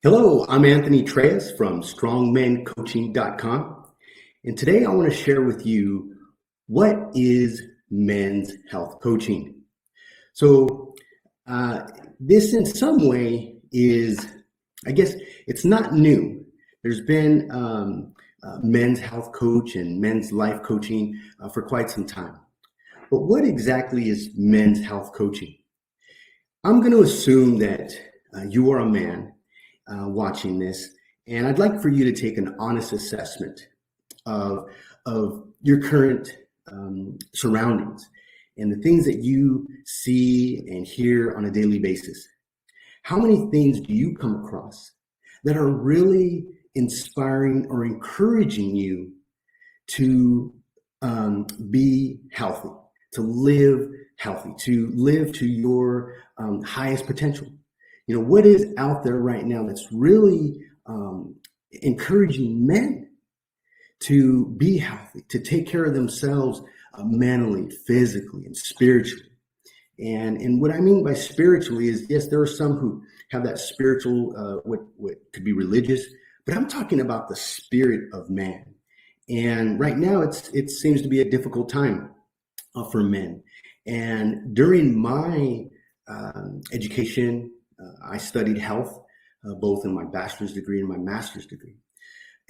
Hello, I'm Anthony Treyas from strongmencoaching.com. And today I want to share with you what is men's health coaching. So, this in some way is, I guess, it's not new. There's been men's health coach and men's life coaching for quite some time. But what exactly is men's health coaching? I'm going to assume that you are a man watching this, and I'd like for you to take an honest assessment of your current surroundings and the things that you see and hear on a daily basis. How many things do you come across that are really inspiring or encouraging you to be healthy, to live healthy, to live to your highest potential? You know, what is out there right now that's really encouraging men to be healthy, to take care of themselves mentally, physically, and spiritually? And what I mean by spiritually is, yes, there are some who have that spiritual, what could be religious, but I'm talking about the spirit of man. And right now, it seems to be a difficult time for men. And during my education, I studied health, both in my bachelor's degree and my master's degree.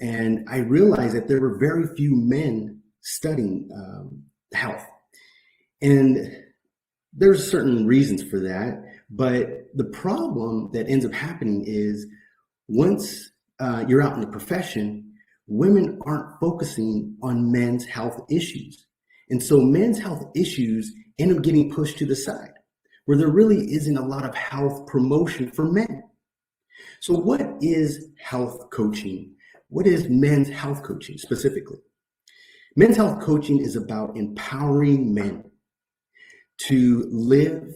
And I realized that there were very few men studying health. And there's certain reasons for that. But the problem that ends up happening is once you're out in the profession, women aren't focusing on men's health issues. And so men's health issues end up getting pushed to the side, where there really isn't a lot of health promotion for men. So what is health coaching? What is men's health coaching specifically? Men's health coaching is about empowering men to live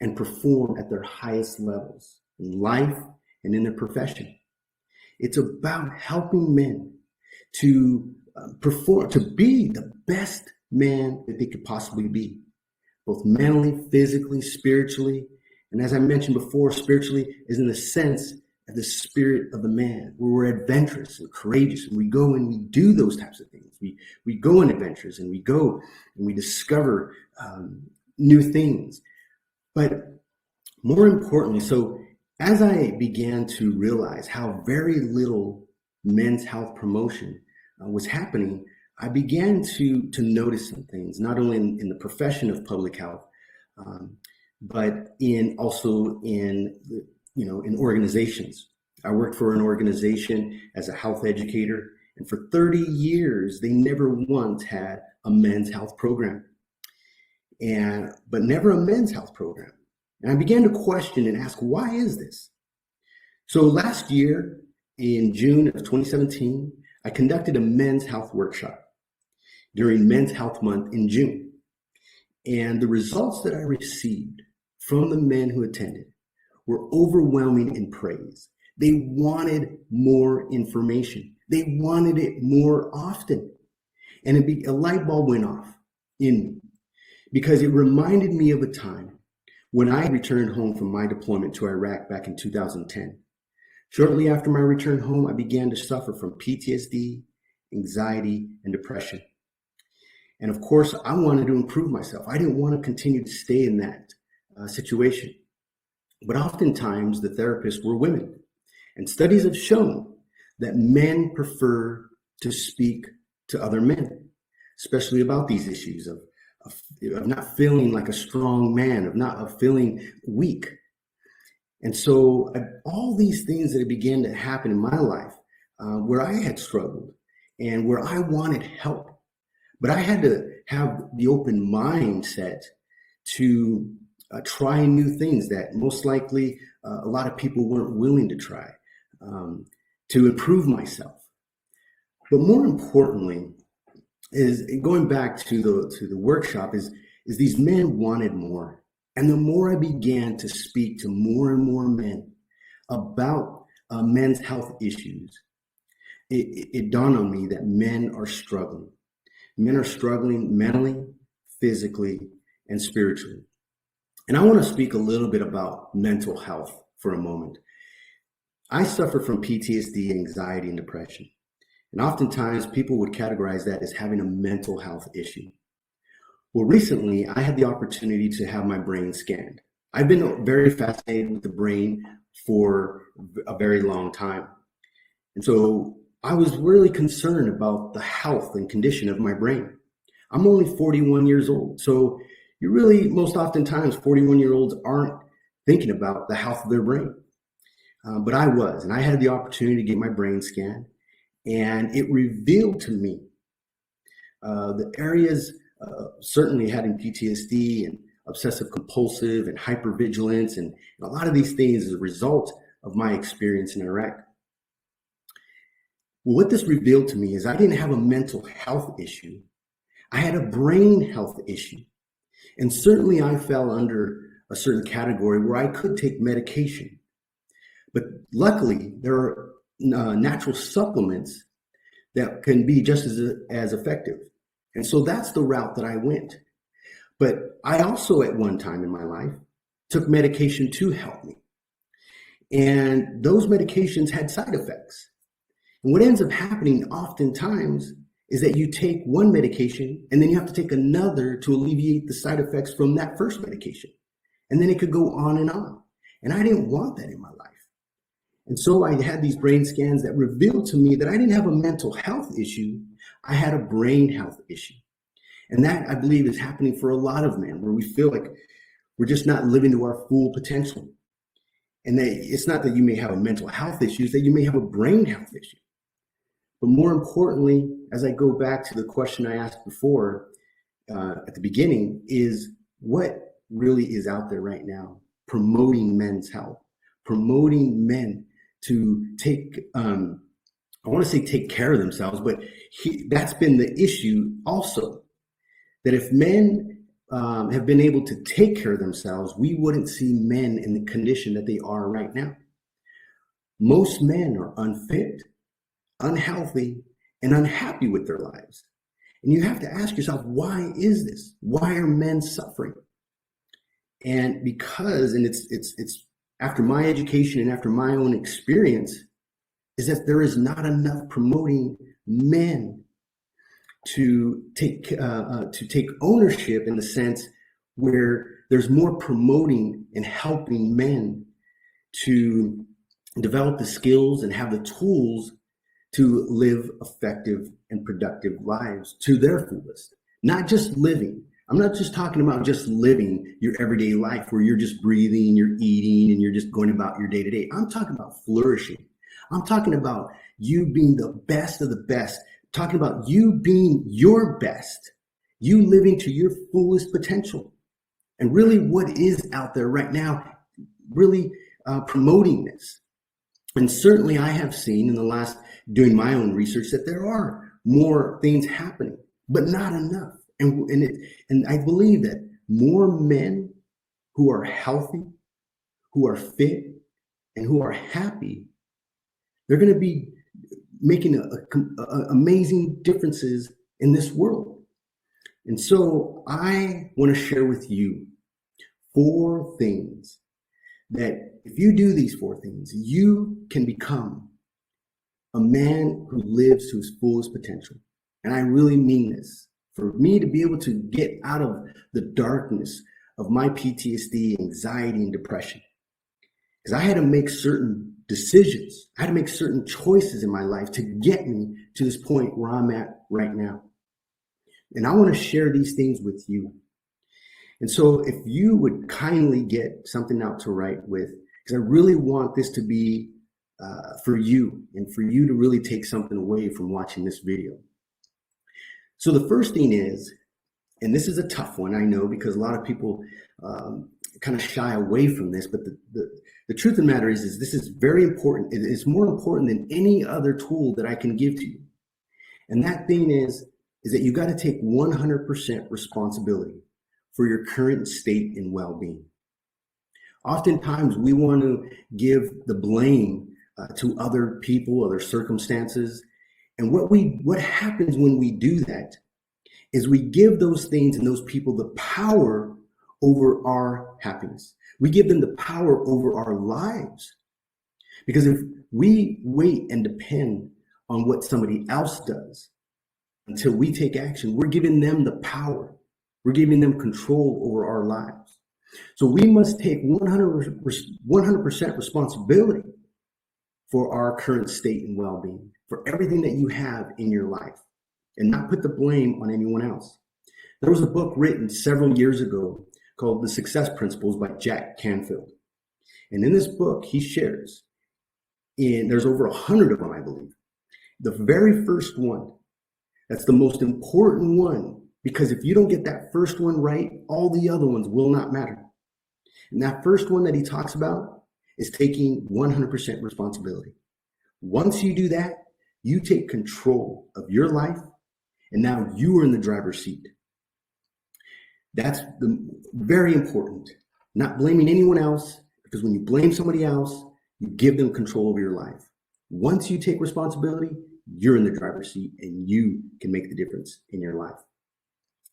and perform at their highest levels in life and in their profession. It's about helping men to perform, to be the best man that they could possibly be, both mentally, physically, spiritually. And as I mentioned before, spiritually is in the sense of the spirit of the man, where we're adventurous and courageous, and we go and we do those types of things. We go on adventures, and we go and we discover new things. But more importantly, so as I began to realize how very little men's health promotion was happening, I began to notice some things, not only in the profession of public health, but also in organizations. I worked for an organization as a health educator, and for 30 years, they never once had a men's health program, but never a men's health program. And I began to question and ask, why is this? So last year, in June of 2017, I conducted a men's health workshop during Men's Health Month in June. And the results that I received from the men who attended were overwhelming in praise. They wanted more information. They wanted it more often. And a light bulb went off in me, because it reminded me of a time when I returned home from my deployment to Iraq back in 2010. Shortly after my return home, I began to suffer from PTSD, anxiety, and depression. And of course, I wanted to improve myself. I didn't want to continue to stay in that situation. But oftentimes, the therapists were women. And studies have shown that men prefer to speak to other men, especially about these issues of not feeling like a strong man, of feeling weak. And so all these things that began to happen in my life, where I had struggled and where I wanted help, but I had to have the open mindset to try new things that most likely a lot of people weren't willing to try, to improve myself. But more importantly, is going back to the workshop, is these men wanted more. And the more I began to speak to more and more men about men's health issues, it dawned on me that men are struggling. Men are struggling mentally, physically, and spiritually. And I want to speak a little bit about mental health for a moment. I suffer from PTSD, anxiety, and depression. And oftentimes people would categorize that as having a mental health issue. Well, recently I had the opportunity to have my brain scanned. I've been very fascinated with the brain for a very long time. And so I was really concerned about the health and condition of my brain. I'm only 41 years old. So you really, most oftentimes, 41-year-olds aren't thinking about the health of their brain. But I was, and I had the opportunity to get my brain scanned, and it revealed to me the areas, certainly having PTSD and obsessive compulsive and hypervigilance, and a lot of these things as a result of my experience in Iraq. Well, what this revealed to me is I didn't have a mental health issue. I had a brain health issue. And certainly I fell under a certain category where I could take medication. But luckily, there are natural supplements that can be just as effective. And so that's the route that I went. But I also, at one time in my life, took medication to help me. And those medications had side effects. And what ends up happening oftentimes is that you take one medication and then you have to take another to alleviate the side effects from that first medication. And then it could go on and on. And I didn't want that in my life. And so I had these brain scans that revealed to me that I didn't have a mental health issue. I had a brain health issue. And that, I believe, is happening for a lot of men, where we feel like we're just not living to our full potential. And that it's not that you may have a mental health issue, it's that you may have a brain health issue. But more importantly, as I go back to the question I asked before at the beginning, is what really is out there right now promoting men's health, promoting men to take, I want to say take care of themselves, but that's been the issue also, that if men have been able to take care of themselves, we wouldn't see men in the condition that they are right now. Most men are unfit, unhealthy, and unhappy with their lives. And you have to ask yourself, why is this? Why are men suffering? And because, and it's after my education and after my own experience, is that there is not enough promoting men to take ownership, in the sense where there's more promoting and helping men to develop the skills and have the tools to live effective and productive lives to their fullest. Not just living. I'm not just talking about just living your everyday life where you're just breathing, you're eating, and you're just going about your day to day. I'm talking about flourishing. I'm talking about you being the best of the best, talking about you being your best, you living to your fullest potential. And really what is out there right now, really promoting this. And certainly I have seen in the last, doing my own research, that there are more things happening, but not enough. And I believe that more men who are healthy, who are fit, and who are happy, they're going to be making amazing differences in this world. And so I want to share with you 4 things that if you do these 4 things, you can become a man who lives to his fullest potential. And I really mean this. For me to be able to get out of the darkness of my PTSD, anxiety, and depression, because I had to make certain decisions. I had to make certain choices in my life to get me to this point where I'm at right now. And I want to share these things with you. And so if you would kindly get something out to write with, because I really want this to be for you, and for you to really take something away from watching this video. So the first thing is, and this is a tough one, I know, because a lot of people kind of shy away from this, but the truth of the matter is this is very important. It's more important than any other tool that I can give to you. And that thing is that you got to take 100% responsibility for your current state and well-being. Oftentimes we want to give the blame to other people, other circumstances. And what happens when we do that is we give those things and those people the power over our happiness. We give them the power over our lives. Because if we wait and depend on what somebody else does until we take action, we're giving them the power. We're giving them control over our lives. So we must take 100% responsibility for our current state and well-being, for everything that you have in your life, and not put the blame on anyone else. There was a book written several years ago called The Success Principles by Jack Canfield. And in this book, he shares, and there's over 100 of them, I believe. The very first one, that's the most important one, because if you don't get that first one right, all the other ones will not matter. And that first one that he talks about is taking 100% responsibility. Once you do that, you take control of your life, and now you are in the driver's seat. That's very important. Not blaming anyone else, because when you blame somebody else, you give them control over your life. Once you take responsibility, you're in the driver's seat and you can make the difference in your life.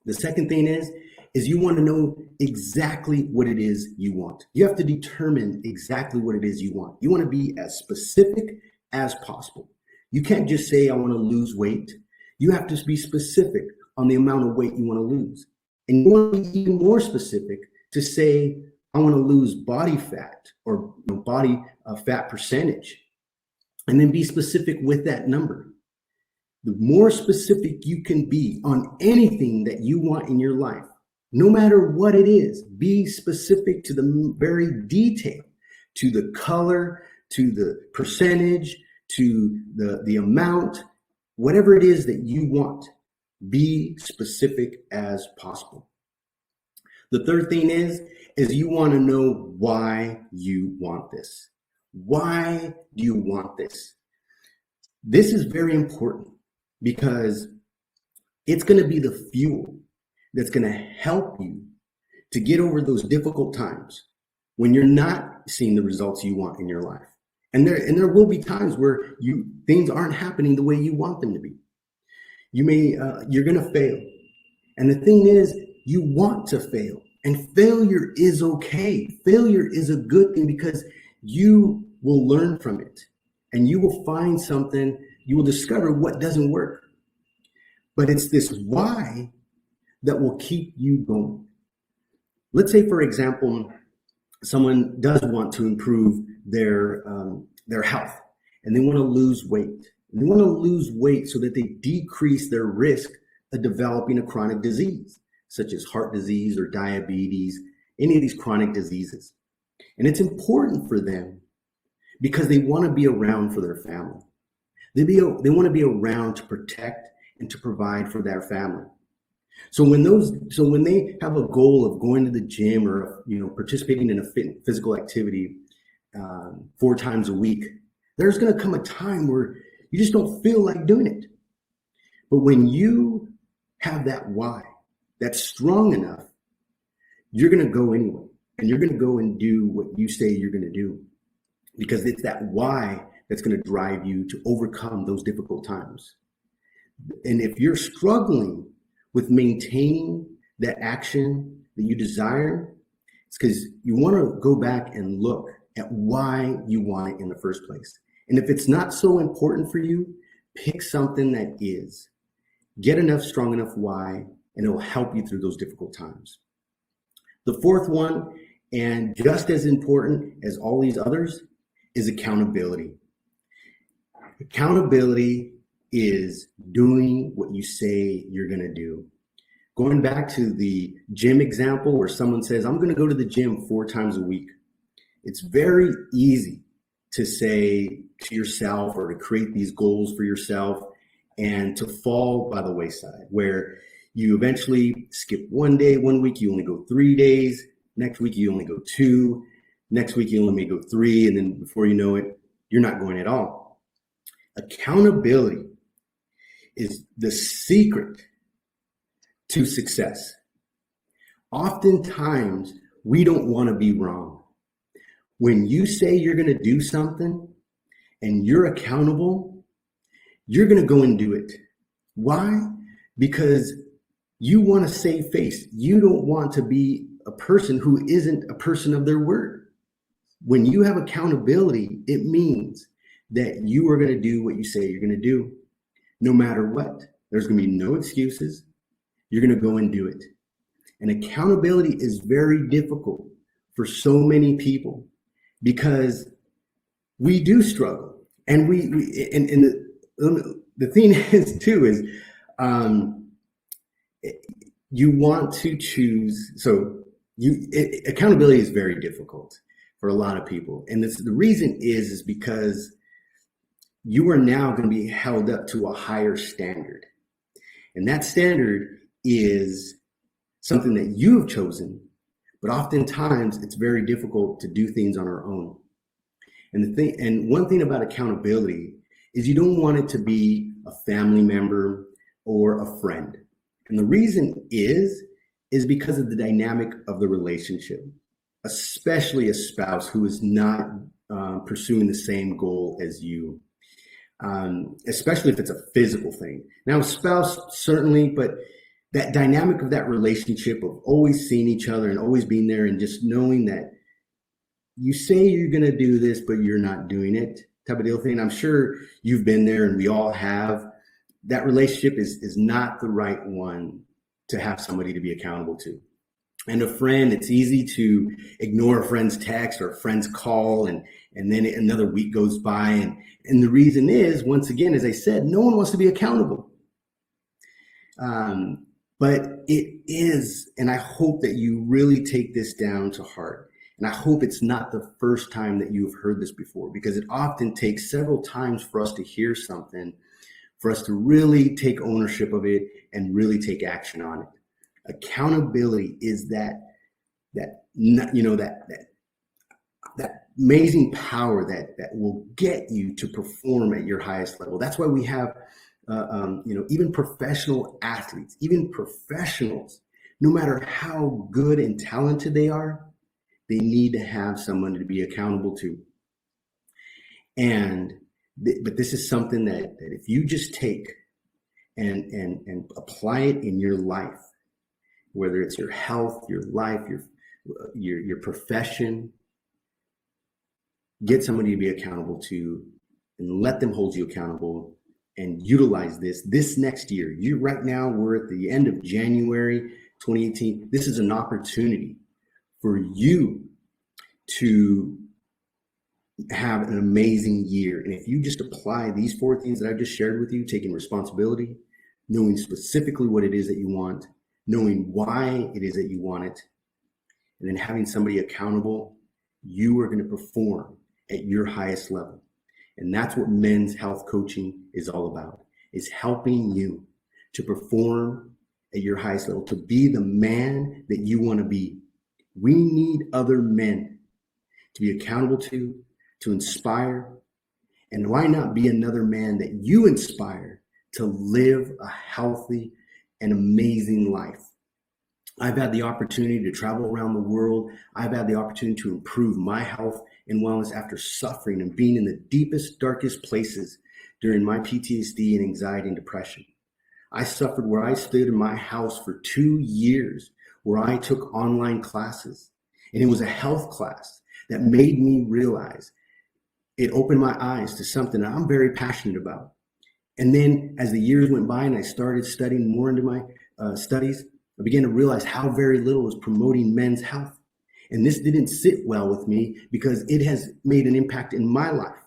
The second thing is you want to know exactly what it is you want. You have to determine exactly what it is you want. You want to be as specific as possible. You can't just say, I want to lose weight. You have to be specific on the amount of weight you want to lose. And you want to be even more specific to say, I want to lose body fat or body fat percentage. And then be specific with that number. The more specific you can be on anything that you want in your life, no matter what it is, be specific to the very detail, to the color, to the percentage, to the amount, whatever it is that you want, be specific as possible. The third thing is you want to know why you want this. Why do you want this? This is very important because it's going to be the fuel that's going to help you to get over those difficult times when you're not seeing the results you want in your life. And there will be times where things aren't happening the way you want them to be. You're going to fail. And the thing is, you want to fail. And failure is okay. Failure is a good thing because you will learn from it. And you will find something, you will discover what doesn't work. But it's this why that will keep you going. Let's say, for example, someone does want to improve their health and they want to lose weight. And they want to lose weight so that they decrease their risk of developing a chronic disease, such as heart disease or diabetes, any of these chronic diseases. And it's important for them because they want to be around for their family. They want to be around to protect and to provide for their family. So when they have a goal of going to the gym or participating in a physical activity 4 times a week, there's going to come a time where you just don't feel like doing it. But when you have that why that's strong enough, you're going to go anyway, and you're going to go and do what you say you're going to do, because it's that why that's going to drive you to overcome those difficult times. And if you're struggling with maintaining that action that you desire, it's because you want to go back and look at why you want it in the first place. And if it's not so important for you, pick something that is. Get enough, strong enough why, and it will help you through those difficult times. The fourth one, and just as important as all these others, is accountability. Accountability is doing what you say you're going to do. Going back to the gym example where someone says, I'm going to go to the gym 4 times a week. It's very easy to say to yourself or to create these goals for yourself and to fall by the wayside, where you eventually skip 1 day, 1 week, you only go 3 days. Next week, you only go 2. Next week, you only may go 3. And then before you know it, you're not going at all. Accountability is the secret to success. Oftentimes, we don't want to be wrong. When you say you're going to do something and you're accountable, you're going to go and do it. Why? Because you want to save face. You don't want to be a person who isn't a person of their word. When you have accountability, it means that you are going to do what you say you're going to do, no matter what. There's going to be no excuses. You're going to go and do it. And accountability is very difficult for so many people because we do struggle. And the thing is too is you want to choose. So accountability is very difficult for a lot of people. And the reason is because you are now going to be held up to a higher standard. And that standard is something that you have chosen, but oftentimes it's very difficult to do things on our own. And one thing about accountability is you don't want it to be a family member or a friend. And the reason is because of the dynamic of the relationship, especially a spouse who is not pursuing the same goal as you, especially if it's a physical thing. Now, a spouse, certainly, but that dynamic of that relationship of always seeing each other and always being there and just knowing that you say you're going to do this, but you're not doing it type of deal thing. I'm sure you've been there and we all have. That relationship is not the right one to have somebody to be accountable to. And a friend, it's easy to ignore a friend's text or a friend's call, and then another week goes by. And the reason is, once again, as I said, no one wants to be accountable. But it is, and I hope that you really take this down to heart. And I hope it's not the first time that you've heard this before, because it often takes several times for us to hear something, for us to really take ownership of it and really take action on it. Accountability is that amazing power that will get you to perform at your highest level. That's why we have, even professional athletes, even professionals, no matter how good and talented they are, they need to have someone to be accountable to. But this is something that if you just take and apply it in your life, whether it's your health, your life, your profession, get somebody to be accountable to and let them hold you accountable and utilize this next year. Right now, we're at the end of January 2018. This is an opportunity for you to have an amazing year. And if you just apply these 4 things that I just shared with you, taking responsibility, knowing specifically what it is that you want, knowing why it is that you want it, and then having somebody accountable, you are going to perform at your highest level. And that's what men's health coaching is all about, is helping you to perform at your highest level, to be the man that you want to be. We need other men to be accountable to inspire. And why not be another man that you inspire to live a healthy and amazing life? I've had the opportunity to travel around the world. I've had the opportunity to improve my health and wellness after suffering and being in the deepest, darkest places during my PTSD and anxiety and depression. I suffered where I stood in my house for 2 years, where I took online classes. And it was a health class that made me realize, it opened my eyes to something that I'm very passionate about. And then as the years went by and I started studying more into my studies, I began to realize how very little was promoting men's health. And this didn't sit well with me because it has made an impact in my life,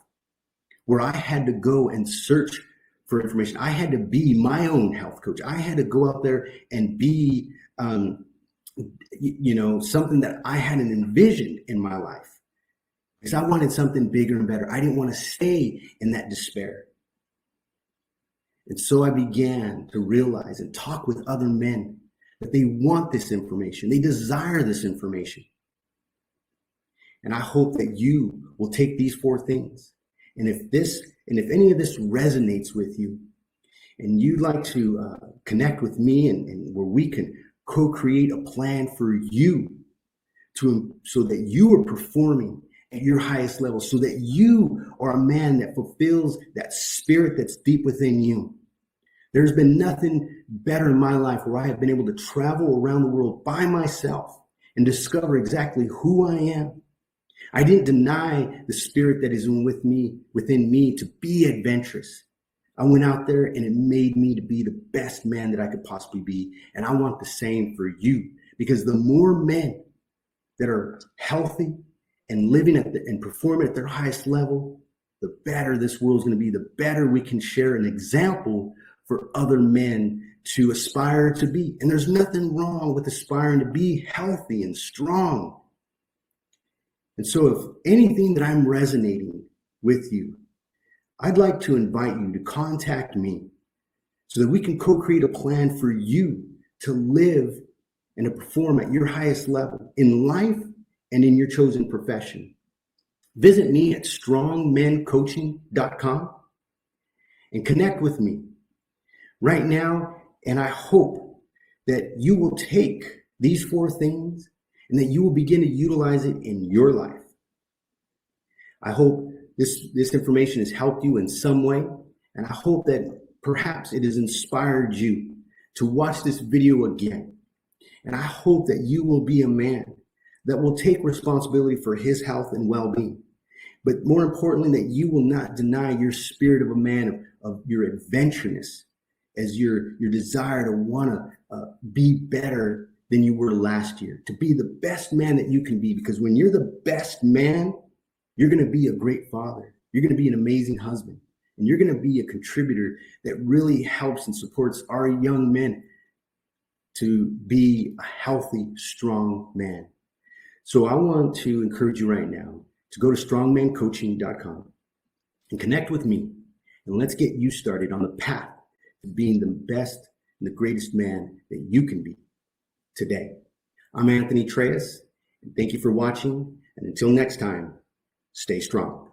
where I had to go and search for information. I had to be my own health coach. I had to go out there and be, something that I hadn't envisioned in my life, because I wanted something bigger and better. I didn't want to stay in that despair. And so I began to realize and talk with other men that they want this information. They desire this information. And I hope that you will take these 4 things. And if any of this resonates with you and you'd like to connect with me and where we can co-create a plan for you so that you are performing at your highest level, so that you are a man that fulfills that spirit that's deep within you. There's been nothing better in my life where I have been able to travel around the world by myself and discover exactly who I am I didn't deny the spirit that is within me to be adventurous. I went out there and it made me to be the best man that I could possibly be. And I want the same for you, because the more men that are healthy and living and performing at their highest level, the better this world's going to be, the better we can share an example for other men to aspire to be. And there's nothing wrong with aspiring to be healthy and strong. And so if anything that I'm resonating with you, I'd like to invite you to contact me so that we can co-create a plan for you to live and to perform at your highest level in life and in your chosen profession. Visit me at strongmencoaching.com and connect with me right now. And I hope that you will take these 4 things and that you will begin to utilize it in your life. I hope this information has helped you in some way, and I hope that perhaps it has inspired you to watch this video again. And I hope that you will be a man that will take responsibility for his health and well-being. But more importantly, that you will not deny your spirit of a man, of your adventureness, as your desire to want to be better than you were last year, to be the best man that you can be. Because when you're the best man, you're going to be a great father. You're going to be an amazing husband. And you're going to be a contributor that really helps and supports our young men to be a healthy, strong man. So I want to encourage you right now to go to strongmencoaching.com and connect with me. And let's get you started on the path to being the best and the greatest man that you can be today. I'm Anthony Treyas, and thank you for watching. And until next time, stay strong.